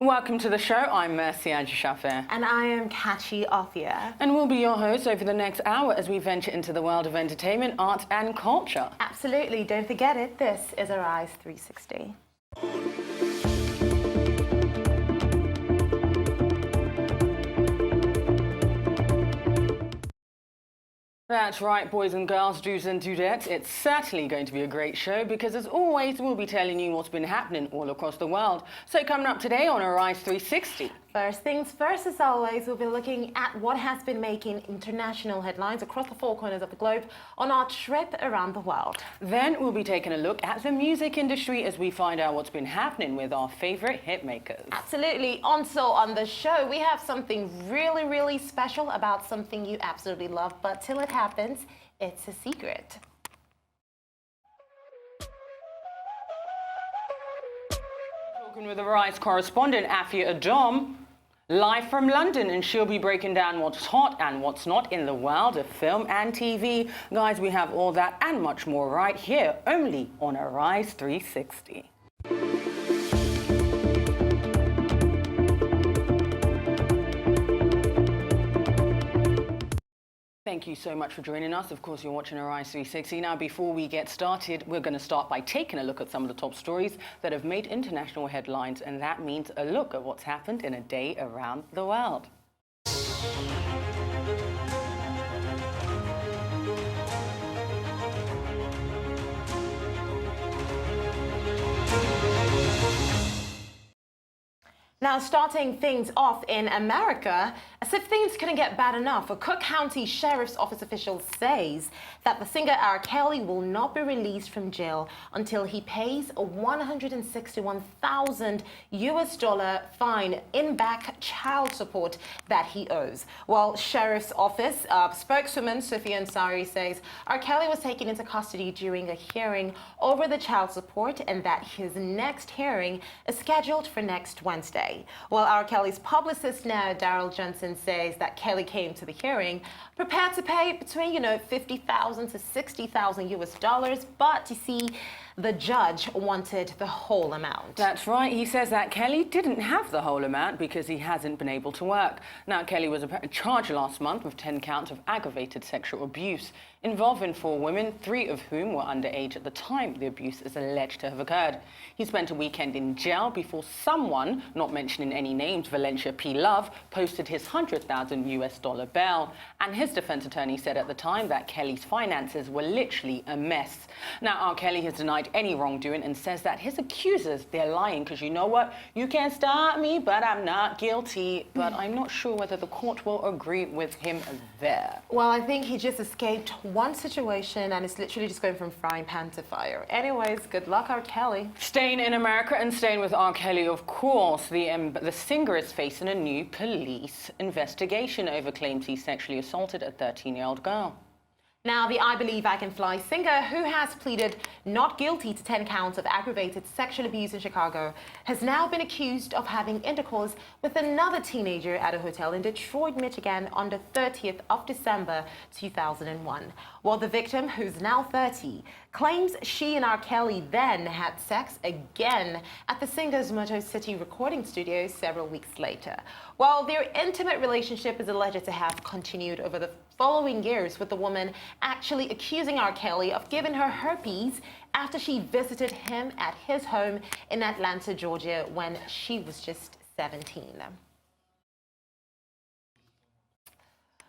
Welcome to the show. I'm Mercy Ajishafir. And I am Kachi Othia. And we'll be your hosts over the next hour as we venture into the world of entertainment, art and culture. Absolutely. Don't forget it. This is IDRIS 360. That's right, boys and girls, dudes and dudettes. It's certainly going to be a great show because, as always, we'll be telling you what's been happening all across the world. So coming up today on IDRIS 360. First things first, as always, we'll be looking at what has been making international headlines across the four corners of the globe on our trip around the world. Then we'll be taking a look at the music industry as we find out what's been happening with our favorite hitmakers. Absolutely. Also on the show, we have something really, really special about something you absolutely love, but till it happens, it's a secret. Talking with IDRIS correspondent Afia Adom, live from London, and she'll be breaking down what's hot and what's not in the world of film and TV. Guys, we have all that and much more right here, only on IDRIS 360. Thank you so much for joining us. Of course, you're watching IDRIS 360. Now, before we get started, we're going to start by taking a look at some of the top stories that have made international headlines, and that means a look at what's happened in a day around the world. Now, starting things off in America, as if things couldn't get bad enough, a Cook County Sheriff's Office official says that the singer R. Kelly will not be released from jail until he pays a $161,000 fine in back child support that he owes. Well, Sheriff's Office spokeswoman Sophia Ansari says R. Kelly was taken into custody during a hearing over the child support and that his next hearing is scheduled for next Wednesday. Well, R. Kelly's publicist now, Daryl Johnson, says that Kelly came to the hearing prepared to pay between, $50,000 to $60,000, but you see, the judge wanted the whole amount. That's right. He says that Kelly didn't have the whole amount because he hasn't been able to work. Now, Kelly was charged last month with 10 counts of aggravated sexual abuse involving 4 women, 3 of whom were underage at the time the abuse is alleged to have occurred. He spent a weekend in jail before someone, not mentioning any names, Valencia P. Love, posted his $100,000 bail. And his defense attorney said at the time that Kelly's finances were literally a mess. Now, R. Kelly has denied any wrongdoing and says that his accusers, they're lying because you know what? You can't stop me, but I'm not guilty. But I'm not sure whether the court will agree with him there. Well, I think he just escaped one situation and it's literally just going from frying pan to fire. Anyways, good luck, R. Kelly. Staying in America and staying with R. Kelly, of course, the singer is facing a new police investigation over claims he sexually assaulted a 13-year-old girl. Now, the I Believe I Can Fly singer, who has pleaded not guilty to 10 counts of aggravated sexual abuse in Chicago, has now been accused of having intercourse with another teenager at a hotel in Detroit, Michigan on the 30th of December 2001. While the victim, who's now 30, claims she and R. Kelly then had sex again at the singer's Motor City recording studio several weeks later. While their intimate relationship is alleged to have continued over the following years, with the woman actually accusing R. Kelly of giving her herpes after she visited him at his home in Atlanta, Georgia, when she was just 17.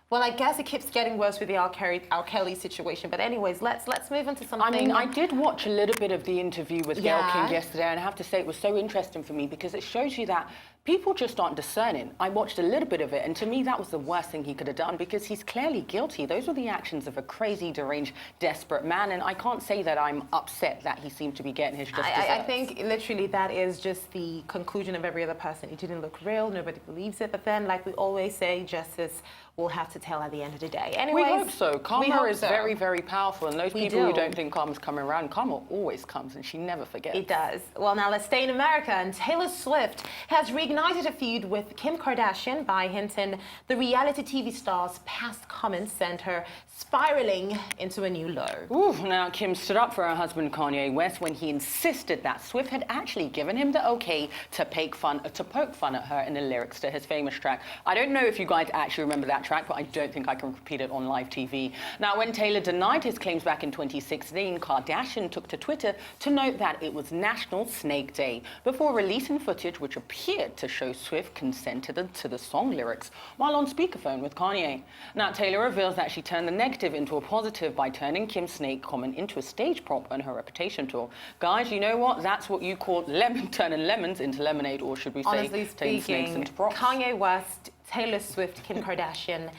Well, I guess it keeps getting worse with the R. Kelly situation. But anyways, let's move on to something. I mean, I did watch a little bit of the interview with Gayle King yesterday, and I have to say it was so interesting for me because it shows you that people just aren't discerning. I watched a little bit of it, and to me, that was the worst thing he could have done because he's clearly guilty. Those were the actions of a crazy, deranged, desperate man, and I can't say that I'm upset that he seemed to be getting his just desserts. I think literally that is just the conclusion of every other person. It didn't look real. Nobody believes it. But then, like we always say, justice we'll have to tell at the end of the day. We Anyways, hope so. Karma is very, very powerful, and those people who don't think karma's coming around, karma always comes, and she never forgets. It does. Well, now let's stay in America, and Taylor Swift has reignited a feud with Kim Kardashian by hinting the reality TV star's past comments sent her spiraling into a new low. Ooh, now Kim stood up for her husband Kanye West when he insisted that Swift had actually given him the okay to poke fun at her in the lyrics to his famous track. I don't know if you guys actually remember that track, but I don't think I can repeat it on live TV. Now, when Taylor denied his claims back in 2016, Kardashian took to Twitter to note that it was National Snake Day before releasing footage which appeared to show Swift consented to the song lyrics while on speakerphone with Kanye. Now, Taylor reveals that she turned the negative into a positive by turning Kim's snake comment into a stage prop on her Reputation tour. Guys, you know what? That's what you call turning lemons into lemonade, or should we say, honestly turning snakes into props. Kanye West, Taylor Swift, Kim Kardashian.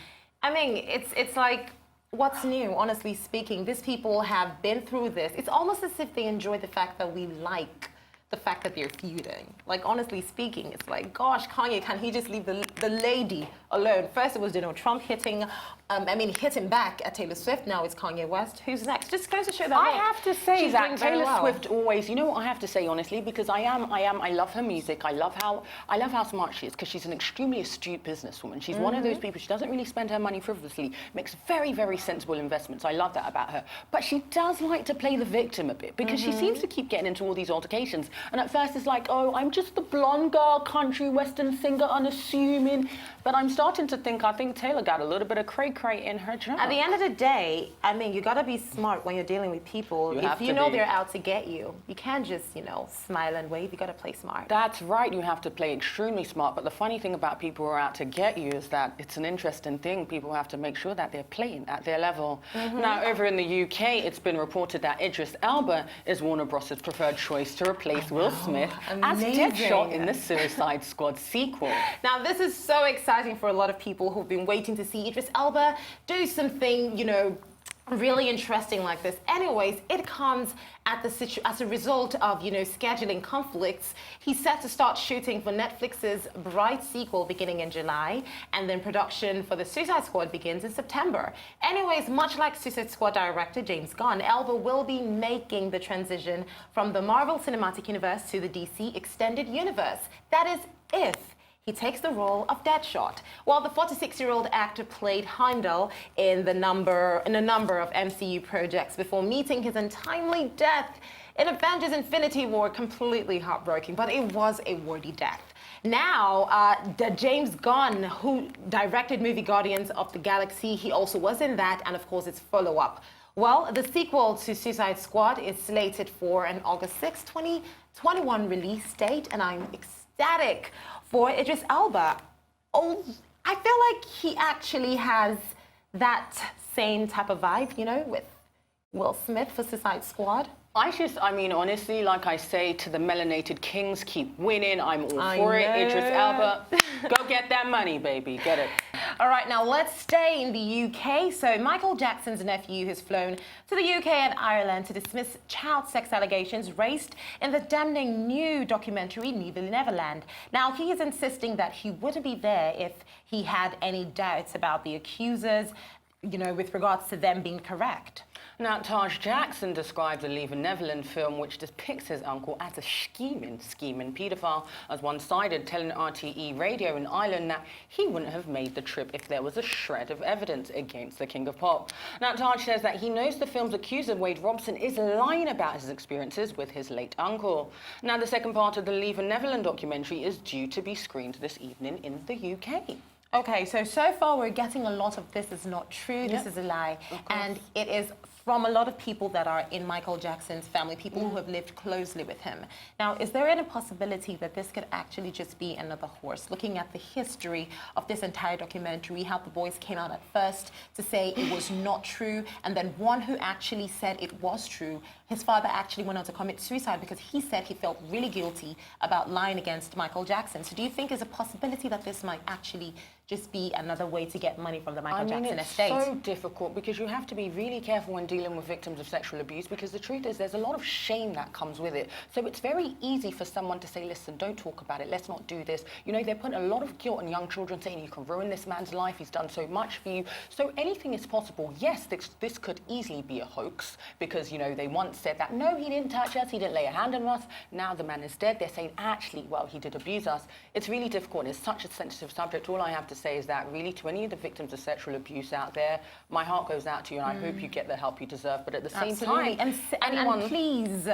I mean, it's like, what's new? Honestly speaking, these people have been through this. It's almost as if they enjoy the fact that we like the fact that they're feuding. Like, honestly speaking, it's like, gosh, Kanye, can he just leave the lady alone? First it was Donald Trump hitting back at Taylor Swift. Now it's Kanye West. Who's next? Just goes to show that I have to say that Taylor well. Swift always, you know what I have to say honestly, because I love her music. I love how smart she is, because she's an extremely astute businesswoman. She's one of those people, she doesn't really spend her money frivolously, makes very, very sensible investments. I love that about her. But she does like to play the victim a bit, because she seems to keep getting into all these altercations. And at first it's like, oh, I'm just the blonde girl, country western singer, unassuming. But I'm starting to think, I think Taylor got a little bit of cray-cray in her job. At the end of the day, I mean, you got to be smart when you're dealing with people. If you know they're out to get you, you can't just, smile and wave. You got to play smart. That's right. You have to play extremely smart. But the funny thing about people who are out to get you is that it's an interesting thing. People have to make sure that they're playing at their level. Now, over in the UK, it's been reported that IDRIS ELBA is Warner Bros.' preferred choice to replace Will Smith as Deadshot in the Suicide Squad sequel. Now, this is so exciting for a lot of people who've been waiting to see IDRIS ELBA do something, really interesting like this. Anyways, it comes as a result of, scheduling conflicts. He's set to start shooting for Netflix's Bright sequel beginning in July, and then production for the Suicide Squad begins in September. Anyways, much like Suicide Squad director James Gunn, ELBA will be making the transition from the Marvel Cinematic Universe to the DC Extended Universe. That is if he takes the role of Deadshot. While the 46-year-old actor played Heimdall in a number of MCU projects before meeting his untimely death in Avengers Infinity War, completely heartbreaking, but it was a worthy death. Now, James Gunn, who directed movie Guardians of the Galaxy, he also was in that, and of course its follow-up. Well, the sequel to Suicide Squad is slated for an August 6, 2021 release date, and I'm ecstatic for IDRIS ELBA. Oh, I feel like he actually has that same type of vibe, with Will Smith for Suicide Squad. Honestly, like I say to the melanated kings, keep winning. I'm all for it. IDRIS ELBA, go get that money, baby. Get it. All right, now let's stay in the UK. So Michael Jackson's nephew has flown to the UK and Ireland to dismiss child sex allegations raised in the damning new documentary Leaving Neverland. Now, he is insisting that he wouldn't be there if he had any doubts about the accusers, with regards to them being correct. Now, Taj Jackson described the Leaving Neverland film, which depicts his uncle as a scheming paedophile, as one-sided, telling RTE Radio in Ireland that he wouldn't have made the trip if there was a shred of evidence against the King of Pop. Now, Taj says that he knows the film's accuser, Wade Robson, is lying about his experiences with his late uncle. Now, the second part of the Leaving Neverland documentary is due to be screened this evening in the UK. Okay, so far we're getting a lot of this is not true, this is a lie, and it is from a lot of people that are in Michael Jackson's family, people who have lived closely with him. Now, is there any possibility that this could actually just be another horse? Looking at the history of this entire documentary, how the boys came out at first to say it was not true, and then one who actually said it was true, his father actually went on to commit suicide because he said he felt really guilty about lying against Michael Jackson. So do you think there's a possibility that this might actually just be another way to get money from the Michael Jackson it's estate. so difficult because you have to be really careful when dealing with victims of sexual abuse, because the truth is there's a lot of shame that comes with it. So it's very easy for someone to say, listen, don't talk about it, let's not do this. You know, they're putting a lot of guilt on young children, saying you can ruin this man's life, he's done so much for you. So anything is possible. Yes, this could easily be a hoax because, you know, they once said that, no, he didn't touch us, he didn't lay a hand on us. Now the man is dead. They're saying, actually, well, he did abuse us. It's really difficult. It's such a sensitive subject. All I have to say is that really to any of the victims of sexual abuse out there, my heart goes out to you and I hope you get the help you deserve. But at the same time, and please,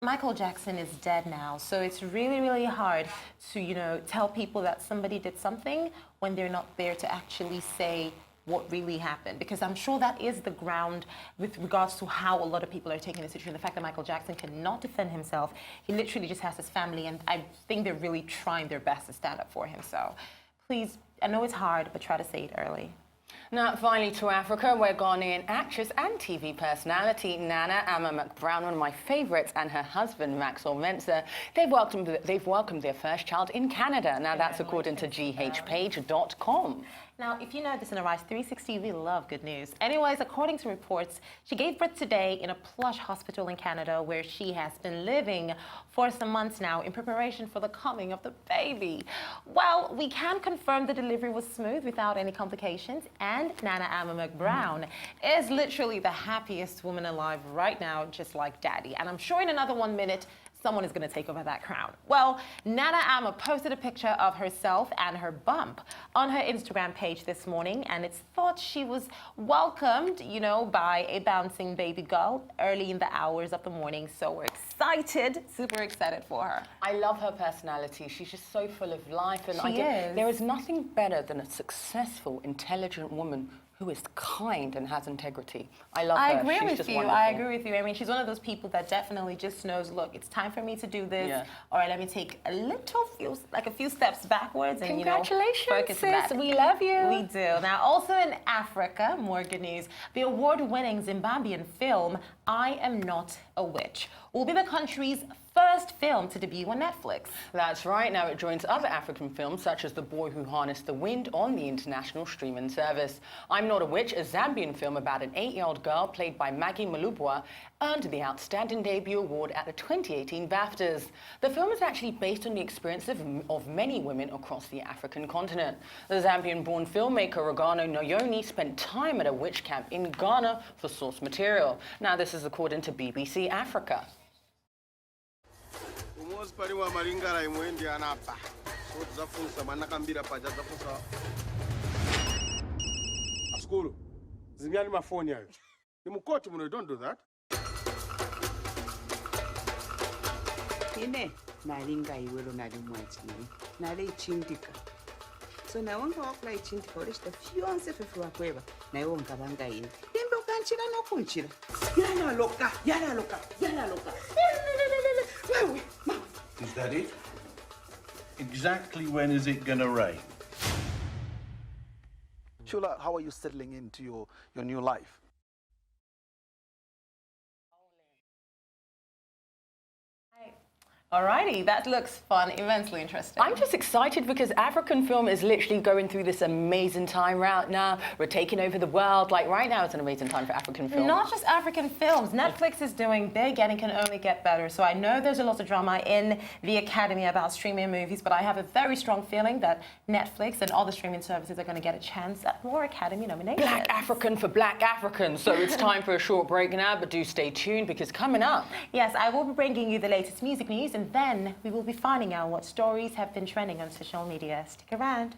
Michael Jackson is dead now, so it's really, really hard to, you know, tell people that somebody did something when they're not there to actually say what really happened, because I'm sure that is the ground with regards to how a lot of people are taking the situation. The fact that Michael Jackson cannot defend himself, he literally just has his family, and I think they're really trying their best to stand up for him. So please, I know it's hard, but try to say it early. Now, finally to Africa, where Ghanaian actress and TV personality Nana MCBROWN, one of my favourites, and her husband Maxwell Mensah, they've welcomed their first child in Canada. Now, that's according to ghpage.com. Now, if you know this in Arise 360, we love good news. Anyways, according to reports, she gave birth today in a plush hospital in Canada where she has been living for some months now in preparation for the coming of the baby. Well, we can confirm the delivery was smooth without any complications, and Nana MCBROWN is literally the happiest woman alive right now, just like Daddy. And I'm sure in another 1 minute, someone is going to take over that crown. Well, Nana Ama posted a picture of herself and her bump on her Instagram page this morning, and it's thought she was welcomed, you know, by a bouncing baby girl early in the hours of the morning. So we're excited, super excited for her. I love her personality. She's just so full of life, and There is nothing better than a successful, intelligent woman who is kind and has integrity. I love her. I agree She's with you. wonderful. I agree with you. I mean, she's one of those people that definitely just knows, look, it's time for me to do this. Yeah. All right, let me take a few steps backwards and, Congratulations, focus back. sis. We love you. We do. Now, also in Africa, more good news. The award-winning Zimbabwean film, I Am Not a Witch, will be the country's first film to debut on Netflix. That's right. Now it joins other African films such as The Boy Who Harnessed the Wind on the international streaming service. I'm Not a Witch, a Zambian film about an 8-year-old girl played by Maggie Malubwa, earned the Outstanding Debut Award at the 2018 BAFTAs. The film is actually based on the experience of many women across the African continent. The Zambian-born filmmaker Rogano Noyoni spent time at a witch camp in Ghana for source material. Now this is according to BBC Africa. School. Zimiani mafoni hayo. Ni mkoti mno, don't do that. Ine nalinga iwelo nalimwachiri. Nale ichindika. So na wonga wakula ichindika oleshita fyonse fefe wakweba. Na iwo nkabanga ine. Imbe ukanchira nokunchira. Yana loka. Wewe, mama. Is that it? Exactly when is it gonna rain? Shula, how are you settling into your new life? Alrighty, that looks fun, immensely interesting. I'm just excited because African film is literally going through this amazing time right now. We're taking over the world. Like right now, it's an amazing time for African film. Not just African films. Netflix is doing big and it can only get better. So I know there's a lot of drama in the Academy about streaming movies, but I have a very strong feeling that Netflix and all the streaming services are going to get a chance at more Academy nominations. Black African for Black Africans. So it's time for a short break now, but do stay tuned because coming up... Yes, I will be bringing you the latest music news, and then we will be finding out what stories have been trending on social media. Stick around.